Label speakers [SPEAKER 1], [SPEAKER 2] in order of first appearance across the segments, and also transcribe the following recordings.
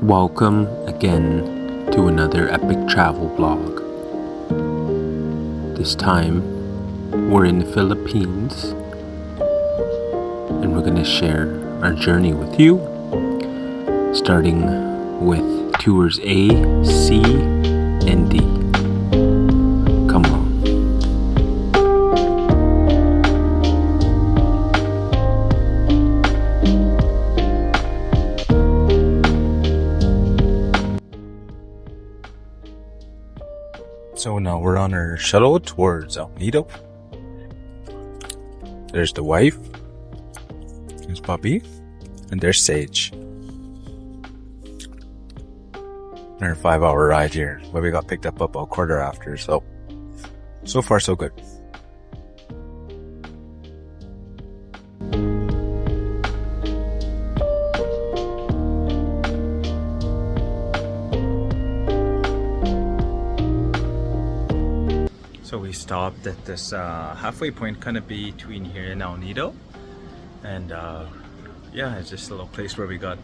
[SPEAKER 1] Welcome again to another epic travel vlog. This time we're in the Philippines and we're gonna share our journey with you, starting with tours A, C, and D. Come along. So now we're on our shuttle towards Nido. There's the wife, there's Puppy, and there's Sage. Our 5-hour ride here, but we got picked up about quarter after, so far so good. So we stopped at this halfway point kind of between here and Nido, and yeah, it's just a little place where we got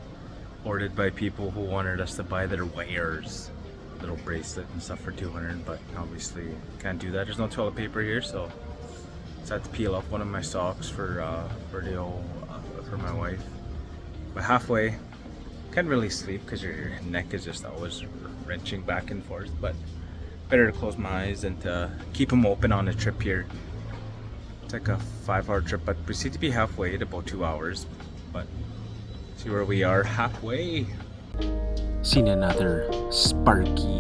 [SPEAKER 1] ordered by people who wanted us to buy their wares, little bracelet and stuff for 200, but obviously can't do that. There's no toilet paper here, so I had to peel off one of my socks for my wife. But halfway, can't really sleep because your neck is just always wrenching back and forth, but better to close my eyes and to keep them open on a trip here. It's like a 5-hour trip, but we seem to be halfway at about 2 hours. But see where we are halfway. Seen another Sparky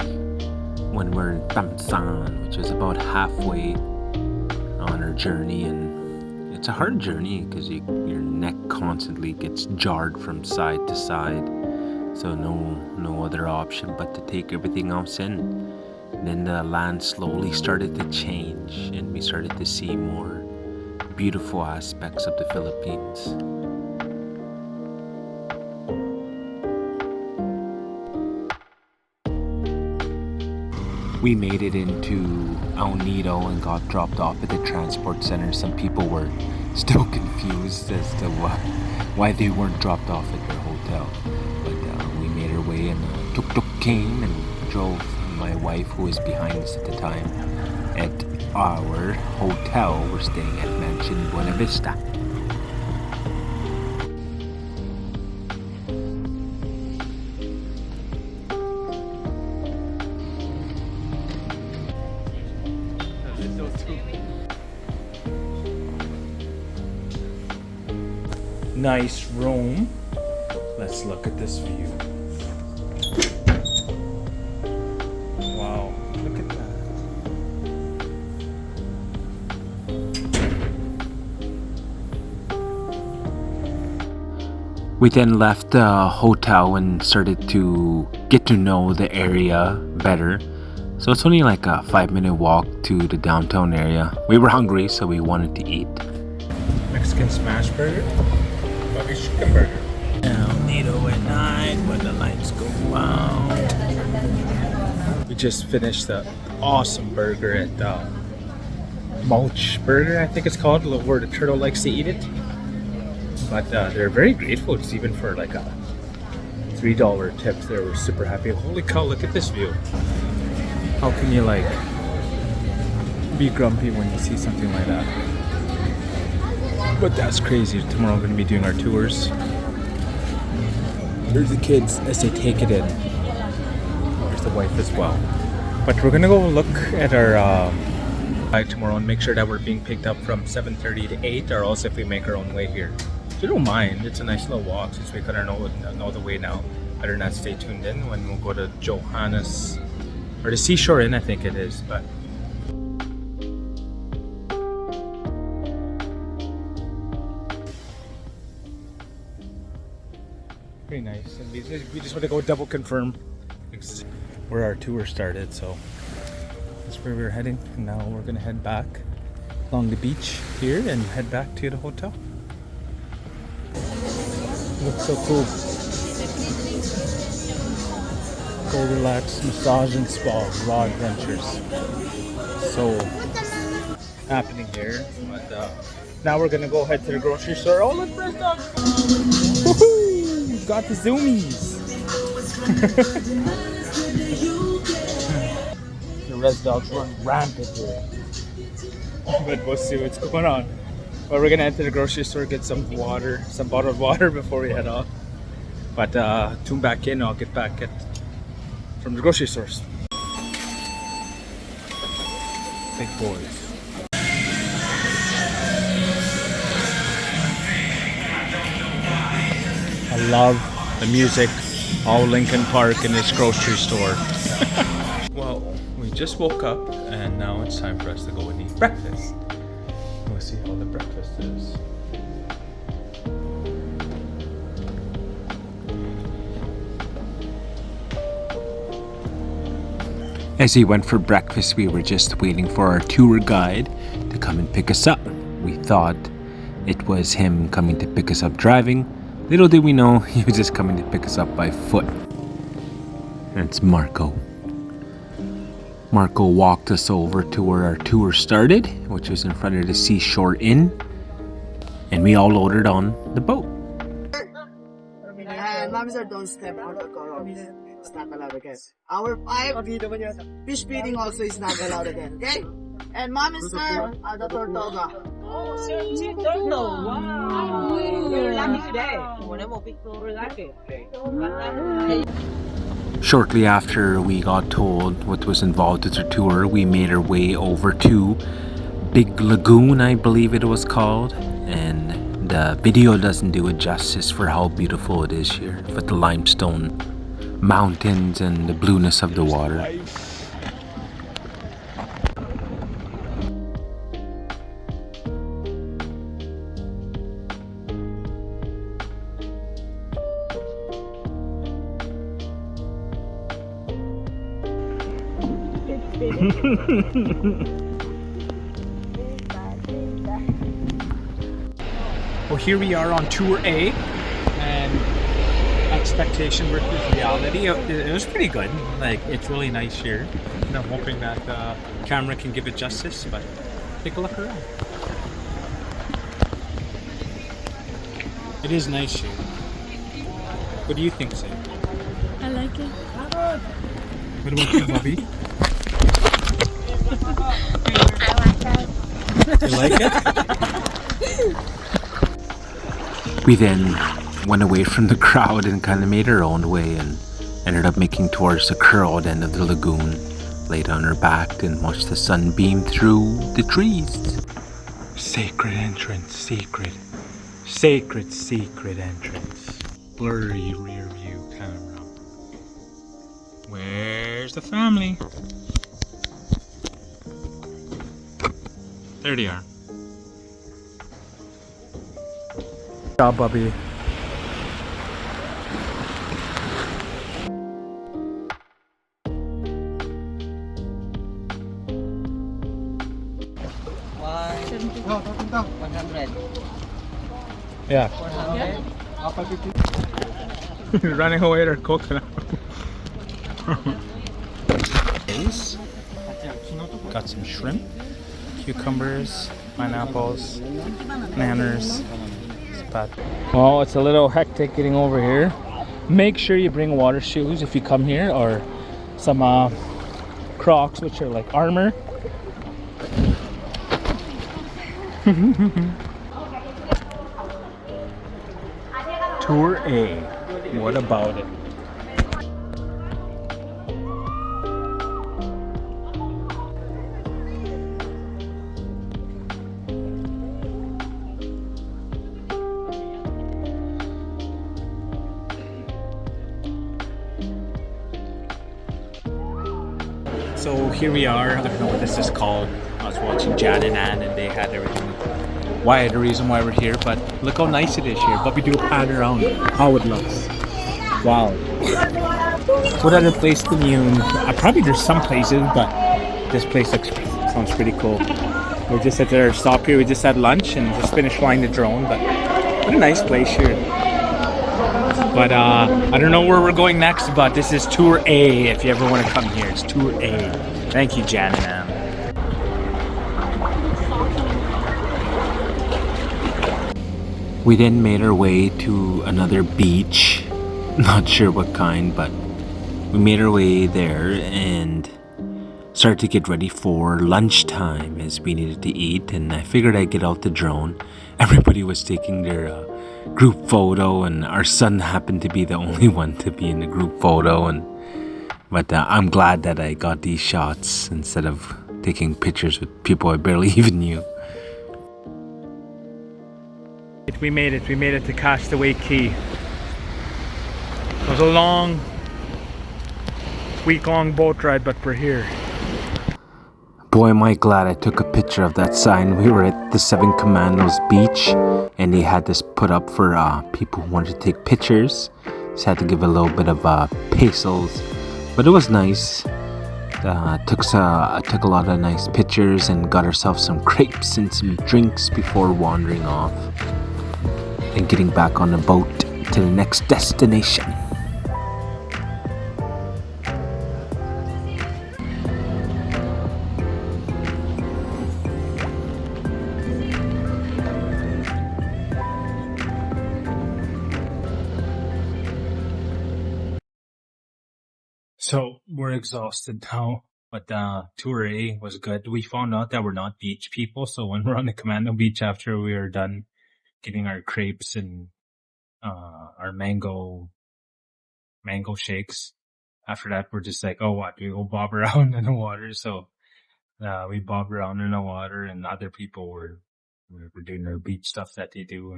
[SPEAKER 1] when we're in Tamsan, which is about halfway on our journey, and it's a hard journey because your neck constantly gets jarred from side to side. So no other option but to take everything else in. And then the land slowly started to change and we started to see more beautiful aspects of the Philippines. We made it into Nido and got dropped off at the transport center. Some people were still confused as to why they weren't dropped off at their hotel. But we made our way and tuk-tuk came and drove my wife, who was behind us at the time, at our hotel. We're staying at Mansion Buena Vista. Nice room. Let's look at this view. Wow, look at that. We then left the hotel and started to get to know the area better. So it's only like a 5-minute walk to the downtown area. We were hungry, so we wanted to eat. Mexican smash burger, Bobby's chicken burger. Now Nido at night when the lights go out. We just finished the awesome burger at Mulch Burger, I think it's called, where the turtle likes to eat it. But they're very grateful, just even for like a $3 tip. They were super happy. Holy cow, look at this view. How can you like be grumpy when you see something like that? But that's crazy. Tomorrow we're going to be doing our tours. There's the kids as they take it in. There's the wife as well. But we're going to go look at our ride tomorrow and make sure that we're being picked up from 7:30 to 8, or else if we make our own way here. So you don't mind. It's a nice little walk since we kind of know the way now. Better not stay tuned in when we'll go to Johannes, or the Seashore Inn, I think it is. But pretty nice. And we just want to go double confirm where our tour started. So that's where we're heading. And now we're gonna head back along the beach here and head back to the hotel. Looks so cool. Go relax, massage and spa, raw adventures. So happening here. But now we're gonna go head to the grocery store. Oh, look, Brenda! Woohoo! We've got the zoomies. The res dogs run rampant here. But we'll see what's going on. But we're gonna enter the grocery store, get some water, some bottled water before we head off. But tune back in, I'll get back from the grocery stores. Big boys. I love the music, all Lincoln Park in this grocery store. Well, we just woke up and now it's time for us to go and eat breakfast. We'll see how the breakfast is. As we went for breakfast, we were just waiting for our tour guide to come and pick us up. We thought it was him coming to pick us up driving. Little did we know he was just coming to pick us up by foot. And it's Marco. Marco walked us over to where our tour started, which was in front of the Seashore Inn. And we all loaded on the boat.
[SPEAKER 2] And mom sir, don't step on the coral. It's not allowed again. Our 5 fish feeding also is not allowed again, okay? And mom and sir, the tortuga.
[SPEAKER 3] Oh, see, turtle. Wow. You're lucky today. Whenever we're lucky.
[SPEAKER 1] Shortly after we got told what was involved with the tour, we made our way over to Big Lagoon, I believe it was called. And the video doesn't do it justice for how beautiful it is here, with the limestone mountains and the blueness of the water. Well, here we are on tour A, and expectation versus reality. It was pretty good. Like, it's really nice here. And I'm hoping that the camera can give it justice, but take a look around. It is nice here. What do you think, Sam?
[SPEAKER 4] I like it.
[SPEAKER 1] What about you, Bobby? You like it? We then went away from the crowd and kind of made our own way and ended up making towards the curled end of the lagoon, laid on our back and watched the sun beam through the trees. Sacred entrance, sacred entrance. Blurry rear view camera. Where's the family? There they are. Good job, Bobby. Yeah. Running away with our coconut. Got some shrimp, cucumbers, pineapples, bananas. Well, it's a little hectic getting over here. Make sure you bring water shoes if you come here, or some Crocs, which are like armor. Tour A. What about it? So here we are. I don't know what this is called. I was watching Jan and Ann and they had everything. Why, the reason why we're here, but look how nice it is here. But we do a pan around how it looks. Wow. What other place can you... probably there's some places, but this place sounds pretty cool. We just at our stop here. We just had lunch and just finished flying the drone, but what a nice place here. But I don't know where we're going next, but this is Tour A. If you ever want to come here, it's Tour A. Thank you, Jan and Ann. We then made our way to another beach. Not sure what kind, but we made our way there and started to get ready for lunchtime as we needed to eat. And I figured I'd get out the drone. Everybody was taking their group photo, and our son happened to be the only one to be in the group photo. But I'm glad that I got these shots instead of taking pictures with people I barely even knew. We made it to Castaway Key. It was a long, week-long boat ride, but we're here. Boy, am I glad I took a picture of that sign. We were at the Seven Commandos beach, and they had this put up for people who wanted to take pictures. Just had to give a little bit of pesos, but it was nice. Took a lot of nice pictures and got ourselves some crepes and some drinks before wandering off and getting back on the boat to the next destination. So we're exhausted now, but tour A was good. We found out that we're not beach people, so when we're on the Commando Beach after we were done getting our crepes and our mango shakes, after that we're just like, oh what, we go bob around in the water. So we bobbed around in the water, and other people were doing their beach stuff that they do.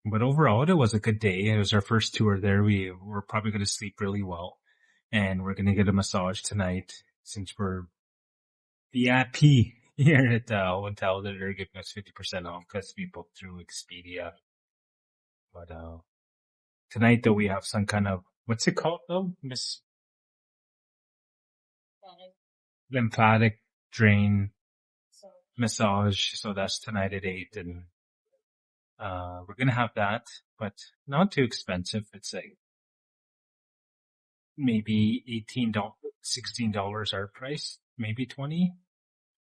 [SPEAKER 1] But overall, it was a good day. It was our first tour there. We were probably going to sleep really well. And we're going to get a massage tonight since we're VIP here at the hotel that are giving us 50% off because we booked through Expedia. But tonight, though, we have some kind of, what's it called, though? Lymphatic drain massage. So that's tonight at 8. And we're going to have that, but not too expensive. It's like maybe $18, $16 our price, maybe 20.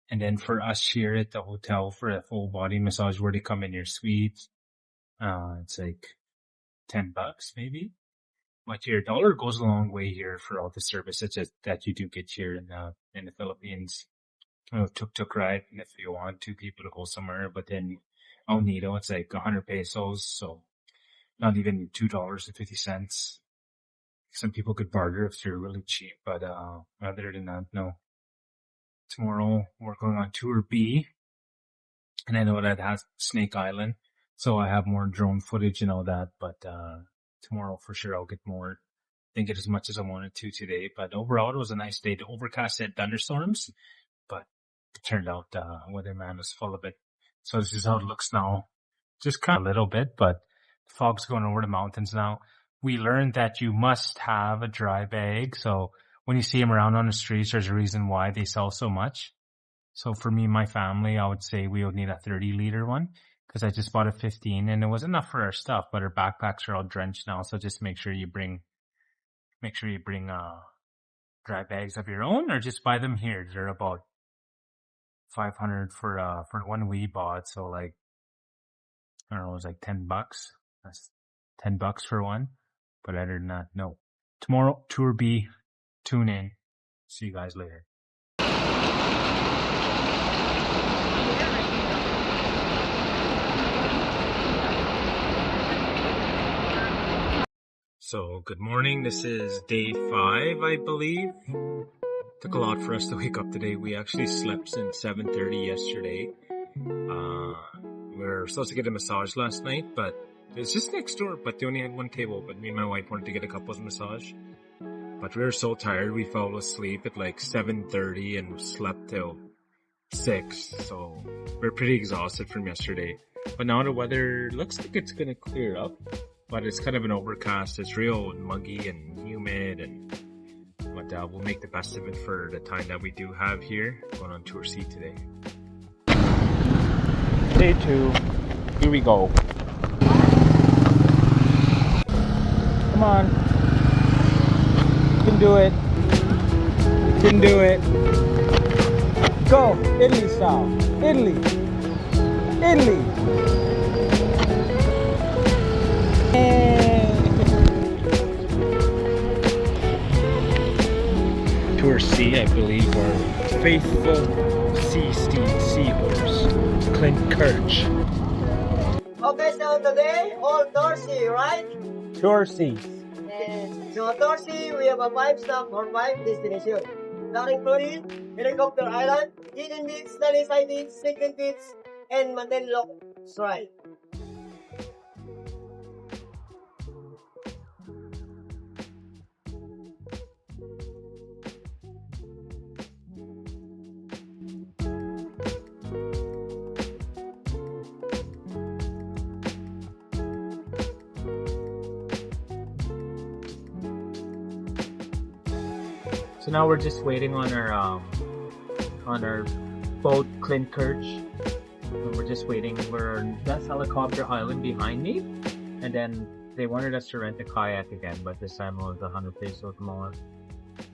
[SPEAKER 1] And then for us here at the hotel for a full body massage where they come in your suite, it's like $10 maybe. But your dollar goes a long way here for all the services that you do get here in the Philippines. Tuk-tuk ride, and if you want two people to go somewhere, but then Nido, it's like 100 pesos, so not even $2.50. Some people could barter if they're really cheap, but other than that, no. Tomorrow we're going on tour B, and I know that has Snake Island, so I have more drone footage and all that, but tomorrow for sure I'll get more. Didn't get as much as I wanted to today, but overall it was a nice day. The overcast had thunderstorms, but it turned out weatherman was full of it. So this is how it looks now. Just kind of a little bit, but the fog's going over the mountains now. We learned that you must have a dry bag. So when you see them around on the streets, there's a reason why they sell so much. So for me and my family, I would say we would need a 30-liter one because I just bought a 15 and it was enough for our stuff, but our backpacks are all drenched now. So just make sure you bring dry bags of your own or just buy them here. They're about 500 for one we bought. So like, I don't know, it was like $10. That's $10 for one. But other than that, no. Tomorrow, Tour B, tune in. See you guys later. So, good morning. This is day 5, I believe. Took a lot for us to wake up today. We actually slept since 7:30 yesterday. We were supposed to get a massage last night, but it's just next door, but they only had one table, but me and my wife wanted to get a couple's massage. But we were so tired, we fell asleep at like 7:30 and slept till 6, so we're pretty exhausted from yesterday. But now the weather looks like it's gonna clear up, but it's kind of an overcast. It's real muggy and humid, but we'll make the best of it for the time that we do have here. Going on tour C today. Day 2, here we go. Come on. You can do it. You can do it. Go. Italy style. Italy. Italy. Tour C, I believe, or Faithful Sea Steed Seahorse, Clint Kirch.
[SPEAKER 3] Okay, so today, all Dorsey, right?
[SPEAKER 1] Tour C.
[SPEAKER 3] So Dorsey, we have a 5-stop or 5 destination. Not including Helicopter Island, Eden Beach, Talisay Beach, Second Beach, and Mandelok Shrine.
[SPEAKER 1] So now we're just waiting on our boat, Clint Kirch. And we're just waiting. That's Helicopter Island behind me, and then they wanted us to rent a kayak again, but this time it was 100 pesos more.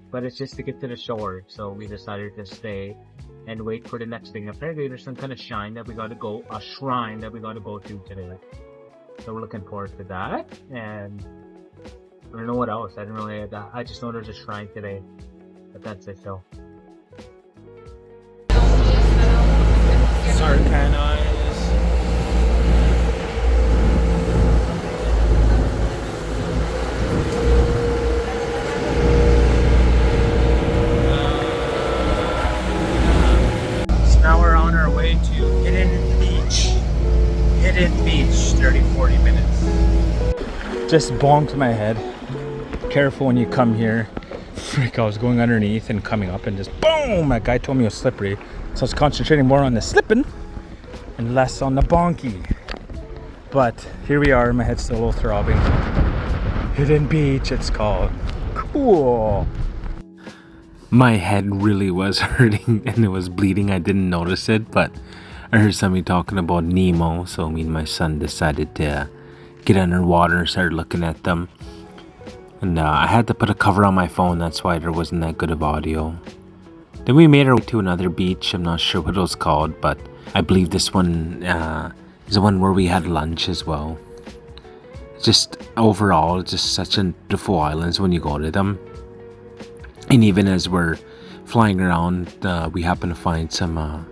[SPEAKER 1] But it's just to get to the shore, so we decided to stay and wait for the next thing. Apparently there's some kind of shrine that we gotta go to today. So we're looking forward to that, and I don't know what else. I just know there's a shrine today, but that's it though. Sarcanize. So now we're on our way to Hidden Beach. 30-40 minutes. Just bonked my head. Careful when you come here. Frick, I was going underneath and coming up and just boom! That guy told me it was slippery. So I was concentrating more on the slipping and less on the bonky. But here we are, my head's still a little throbbing. Hidden Beach, it's called. Cool. My head really was hurting and it was bleeding. I didn't notice it, but I heard somebody talking about Nemo, so me and my son decided to get underwater and started looking at them. And I had to put a cover on my phone, that's why there wasn't that good of audio. Then we made our way to another beach. I'm not sure what it was called, but I believe this one is the one where we had lunch as well. Just overall, just such a beautiful islands when you go to them. And even as we're flying around, we happen to find some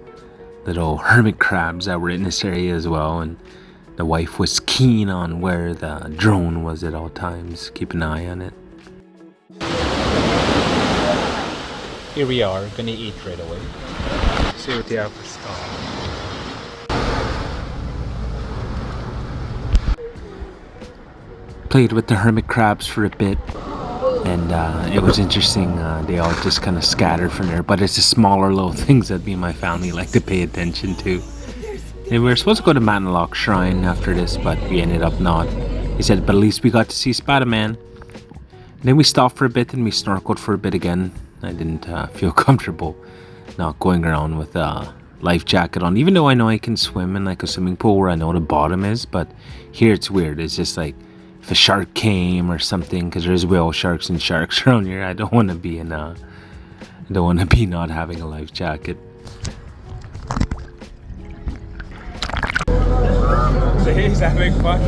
[SPEAKER 1] little hermit crabs that were in this area as well. And the wife was keen on where the drone was at all times. Keep an eye on it. Here we are, gonna eat right away. See what they have for stuff. Played with the hermit crabs for a bit, and it was interesting. They all just kind of scattered from there, but it's the smaller little things that me and my family like to pay attention to. And we were supposed to go to Mandelok Shrine after this, but we ended up not. He said, but at least we got to see Spider-Man. Then we stopped for a bit and we snorkeled for a bit again. I didn't feel comfortable not going around with a life jacket on, even though I know I can swim in like a swimming pool where I know the bottom is. But here it's weird. It's just like if a shark came or something, because there's whale sharks and sharks around here. I don't want to be not having a life jacket. So he's having fun.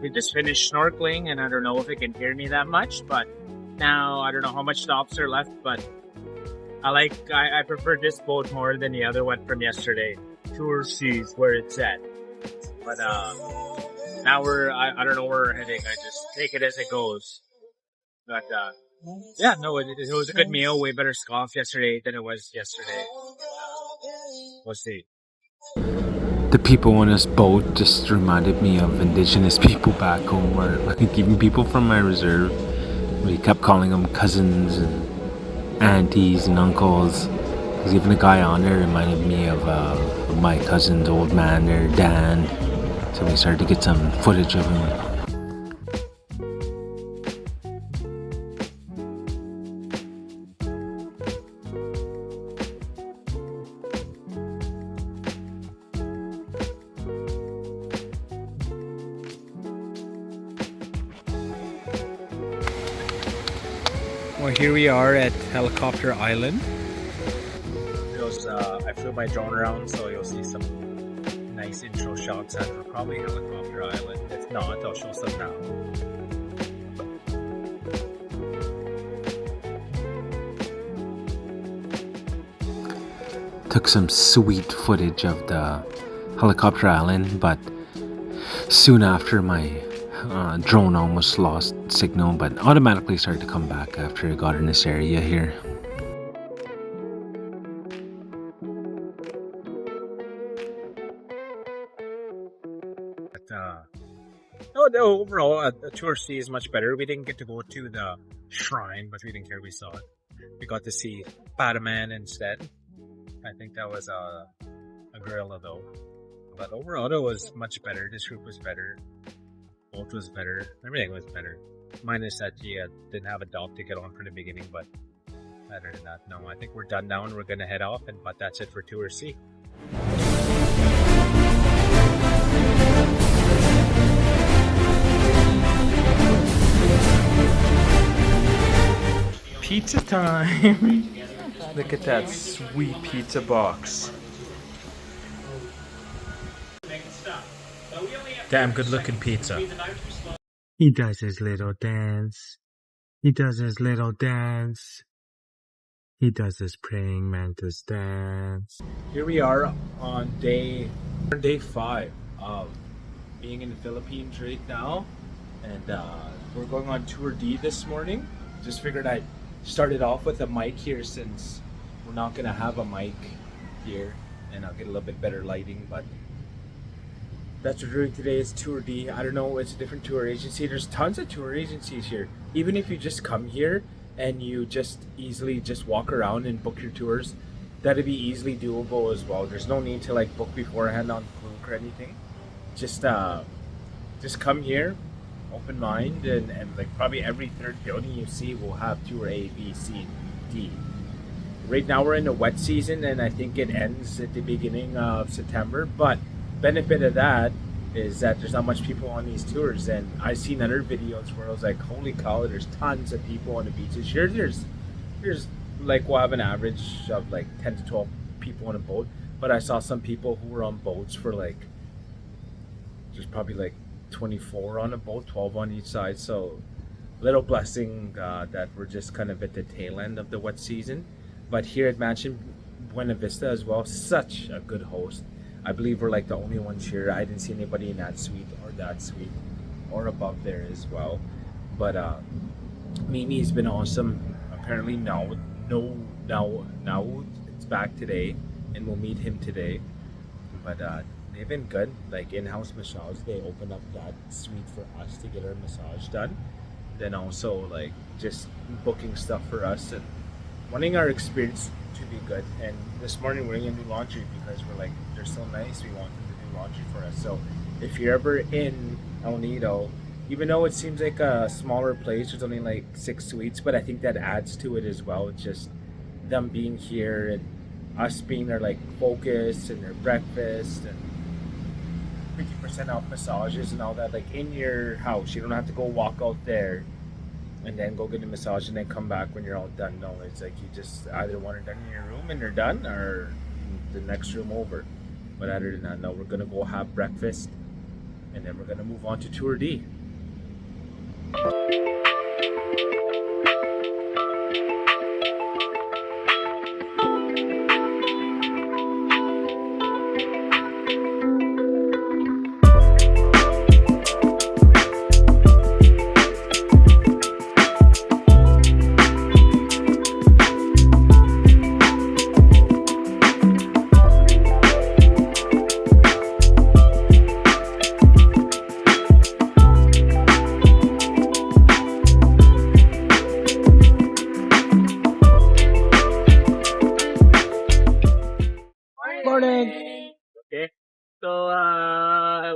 [SPEAKER 1] We just finished snorkeling, and I don't know if it can hear me that much, but now I don't know how much stops are left, but I prefer this boat more than the other one from yesterday. Tour C's where it's at. But now I don't know where we're heading. I just take it as it goes. But yeah, no, it was a good meal. Way better scoff yesterday than it was yesterday. We'll see. The people on this boat just reminded me of indigenous people back home, or like even people from my reserve. We kept calling them cousins and aunties and uncles. Because even the guy on there reminded me of my cousin's old man there, Dan. So we started to get some footage of him. Well, here we are at Helicopter Island. I flew my drone around, so you'll see some nice intro shots at probably Helicopter Island. If not, I'll show some now. took some sweet footage of the helicopter island, but soon after my drone almost lost signal, but automatically started to come back after I got in this area here. No, the overall the tour C is much better. We didn't get to go to the shrine, but we didn't care. We saw it. We got to see Palawan instead. I think that was a gorilla though. But overall, it was much better. This group was better. Boat was better. Everything was better. Minus that you didn't have a dog ticket on from the beginning, but other than that, no. I think we're done now and we're gonna head off. But that's it for Tour C. Pizza time! Look at that sweet pizza box. Damn good looking pizza. He does his little dance. He does his little dance. He does his praying mantis dance. Here we are on day 5 of being in the Philippines right now. And we're going on Tour D this morning. Just figured I'd start it off with a mic here since we're not gonna have a mic here, and I'll get a little bit better lighting, but that's what we're doing today is Tour D. I don't know, it's a different tour agency. There's tons of tour agencies here. Even if you just come here and you just easily just walk around and book your tours, that'd be easily doable as well. There's no need to like book beforehand on Klook or anything. Just come here, open mind, and like probably every third building you see will have tour A, B, C, D. Right now we're in the wet season and I think it ends at the beginning of September, but benefit of that is that there's not much people on these tours, and I've seen other videos where I was like, holy cow, there's tons of people on the beaches. Here there's like we'll have an average of like 10 to 12 people on a boat, but I saw some people who were on boats for like there's probably like 24 on a boat, 12 on each side. So little blessing that we're just kind of at the tail end of the wet season. But here at Mansion Buena Vista as well, such a good host. I believe we're like the only ones here. I didn't see anybody in that suite or above there as well. But Mimi's been awesome. Apparently now it's back today, and we'll meet him today. But they've been good. Like in-house massage, they opened up that suite for us to get our massage done. Then also like just booking stuff for us and wanting our experience to be good. And this morning we're gonna do laundry because we're like, they're so nice, we want them to do laundry for us. So if you're ever in El Nido, even though it seems like a smaller place, there's only like 6 suites, but I think that adds to it as well. It's just them being here and us being their like focus and their breakfast and 50% off massages and all that, like in your house. You don't have to go walk out there and then go get a massage and then come back when you're all done. No, it's like you just either want it done in your room and you're done, or the next room over. But other than that, no, we're gonna go have breakfast and then we're gonna move on to Tour D.
[SPEAKER 4] Okay. So,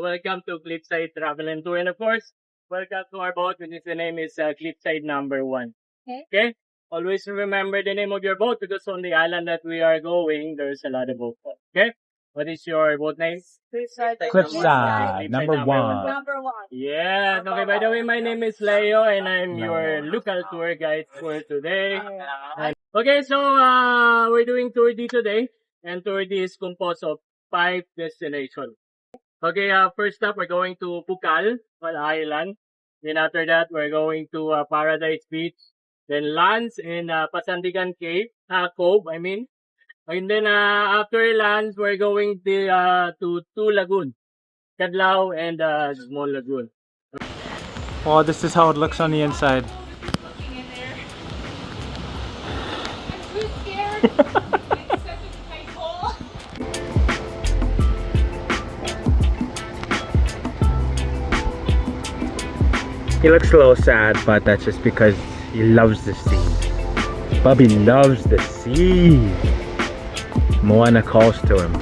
[SPEAKER 4] welcome to Cliffside Travel and Tour. And of course, welcome to our boat, which is the name is Cliffside number 1. Okay. Always remember the name of your boat because on the island that we are going, there's a lot of boats. Okay. What is your boat name?
[SPEAKER 1] Cliffside number 1.
[SPEAKER 2] Number 1.
[SPEAKER 4] Yes. Okay. By the way, my name is Leo and I'm your local tour guide for today. Okay. So, we're doing Tour D today. And Tour D is composed of 5 destinations. Okay, first stop, we're going to Bukal Island. Then after that, we're going to Paradise Beach. Then lands in Pasandigan Cove, And then after lunch, we're going to two lagoons, Kadlaw and Small Lagoon.
[SPEAKER 1] Oh, this is how it looks on the inside.
[SPEAKER 5] I'm too scared. It's such a tight hole.
[SPEAKER 1] He looks a little sad, but that's just because he loves the sea. Bubby loves the sea. Moana calls to him.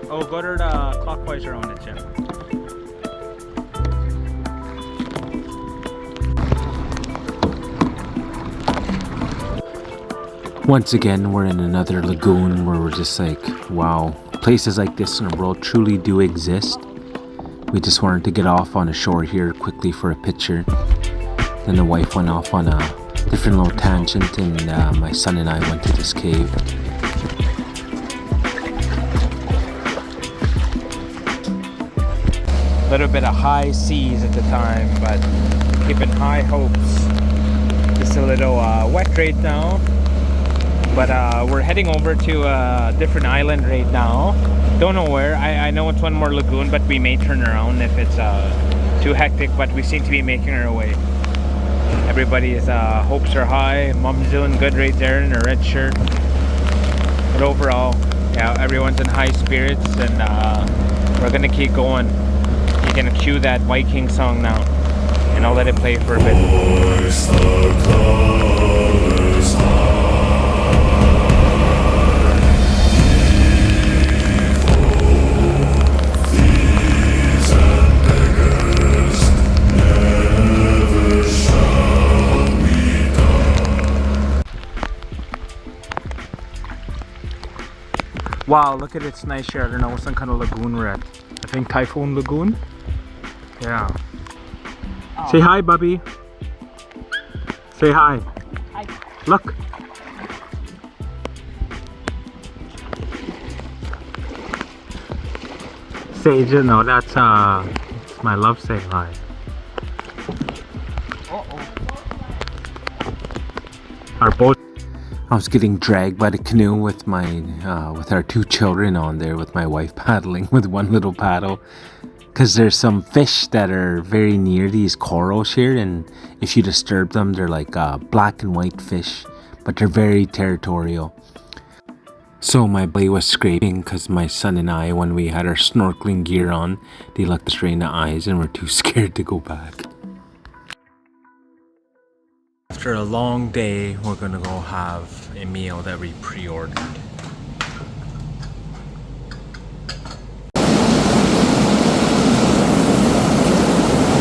[SPEAKER 1] Oh, go to the clockwise around it, Jim. Once again, we're in another lagoon where we're just like, wow, places like this in the world truly do exist. We just wanted to get off on a shore here quickly for a picture. Then the wife went off on a different little tangent, and my son and I went to this cave. A little bit of high seas at the time, but keeping high hopes. Just a little wet right now. But we're heading over to a different island right now. Don't know where. I know it's one more lagoon, but we may turn around if it's too hectic, but we seem to be making our way. Everybody's hopes are high. Mom's doing good right there in her red shirt. But overall, yeah, everyone's in high spirits, and we're gonna keep going. You're gonna cue that Viking song now, and I'll let it play for a bit. Wow, look at its nice here. I don't know what some kind of lagoon we're at. I think Typhoon Lagoon? Yeah. Oh. Say hi, Bubby. Say hi. Hi. Look. Say, no, that's my love saying hi. Our boat. I was getting dragged by the canoe with my with our two children on there, with my wife paddling with one little paddle, because there's some fish that are very near these corals here, and if you disturb them, they're like black and white fish, but they're very territorial. So my belly was scraping because my son and I, when we had our snorkeling gear on, they looked us straight in the eyes and were too scared to go back. After a long day, we're gonna go have a meal that we pre-ordered.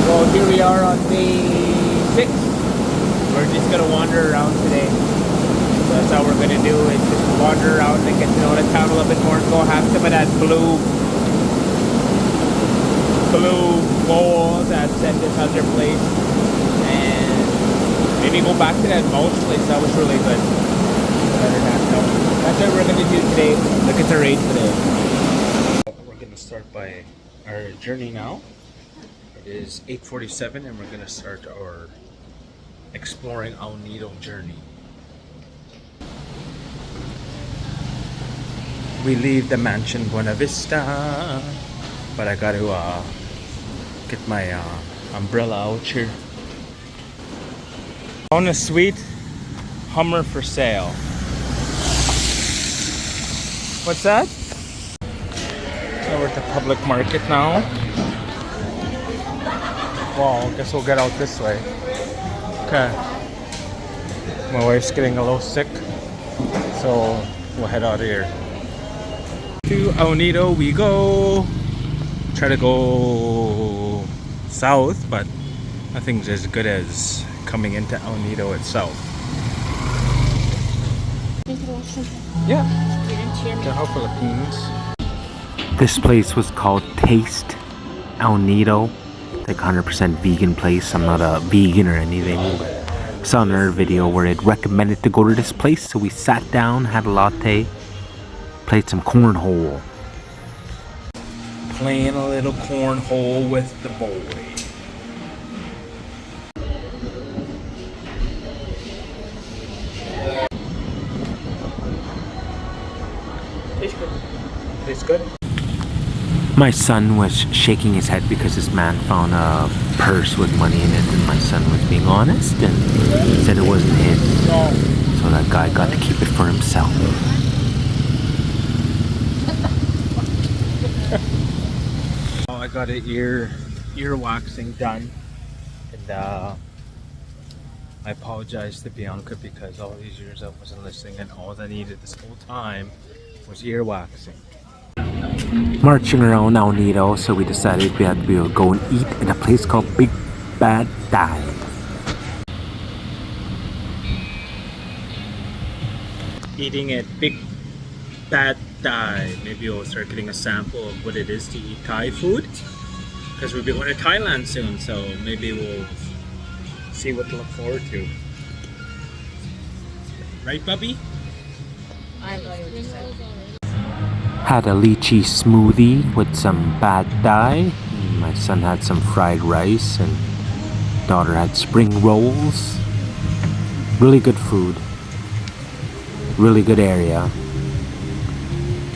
[SPEAKER 1] Well, here we are on day 6. We're just gonna wander around today. So that's how we're gonna do it, just wander around and get to know the town a little bit more, go have some of that blue bowl that set this other place. And maybe go back to that mulch place, that was really good. That's what we're gonna do today. Look at the rain today. We're gonna start by our journey now. It is 8:47 and we're gonna start our exploring our Nido journey. We leave the mansion Buena Vista, but I gotta get my umbrella out here. On a sweet Hummer for sale. What's that? So we're at the public market now. Well, I guess we'll get out this way. Okay. My wife's getting a little sick, so we'll head out here. To El Nido we go. Try to go south, but nothing's as good as coming into El Nido itself. Yeah. Hello, Philippines. This place was called Taste El Nido. Like 100% vegan place. I'm not a vegan or anything, but saw another video where it recommended to go to this place, so we sat down, had a latte, played some cornhole. Playing a little cornhole with the boy. Tastes good. My son was shaking his head because this man found a purse with money in it, and my son was being honest and said it wasn't his. So that guy got to keep it for himself. I got an ear waxing done, and I apologize to Bianca because all these years I wasn't listening, and all I needed this whole time was ear waxing. Marching around now Nido, so we decided we would go and eat at a place called Big Bad Thai. Eating at Big Bad Thai. Maybe we'll start getting a sample of what it is to eat Thai food, because we'll be going to Thailand soon, so maybe we'll see what to look forward to. Right, Bubby? Had a lychee smoothie with some pad thai. My son had some fried rice, and daughter had spring rolls. Really good food. Really good area.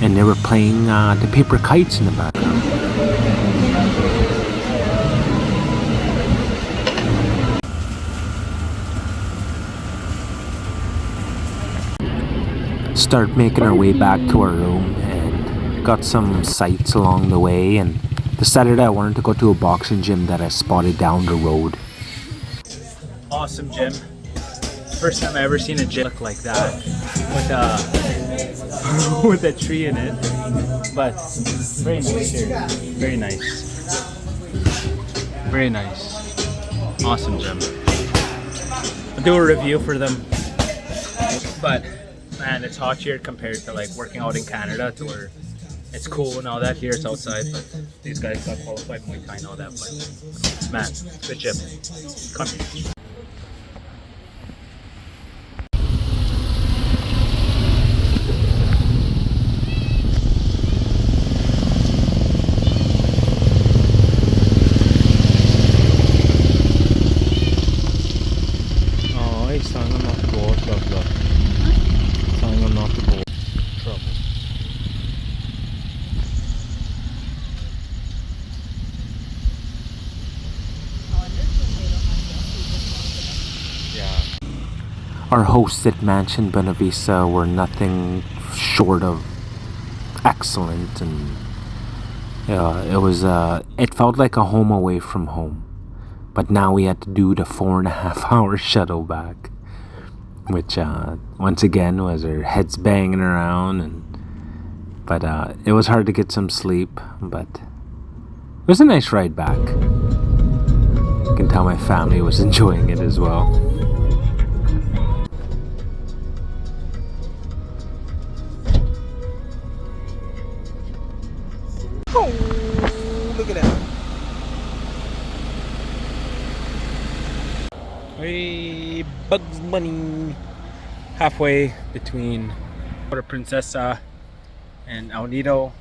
[SPEAKER 1] And they were playing the paper kites in the background. Start making our way back to our room, and got some sights along the way, and decided I wanted to go to a boxing gym that I spotted down the road. Awesome gym. First time I ever seen a gym look like that with with a tree in it. But very nice here. Very nice. Very nice. Awesome gym. I'll do a review for them. But man, it's hot here compared to like working out in Canada, to where it's cool and all that. Here it's outside, but these guys got qualified Muay Thai and all that. But man, good gym. Come here. Oh, he's telling them not to go. Look. Telling them not to go. Trouble. Our hosts at Mansion Bonavista were nothing short of excellent, and it felt like a home away from home. But now we had to do the 4.5 hour shuttle back, which once again was our heads banging around, but it was hard to get some sleep, but it was a nice ride back. I can tell my family was enjoying it as well. Oh, look at that. Hey, Bugs Bunny. Halfway between Puerto Princesa and El Nido.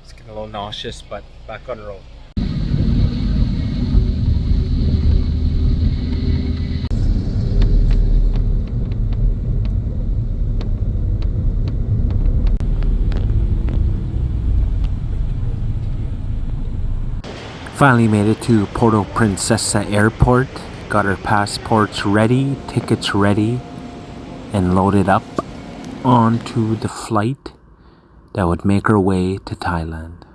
[SPEAKER 1] It's getting a little nauseous, but back on the road. Finally made it to Puerto Princesa Airport. Got our passports ready, tickets ready, and loaded up onto the flight that would make our way to Thailand.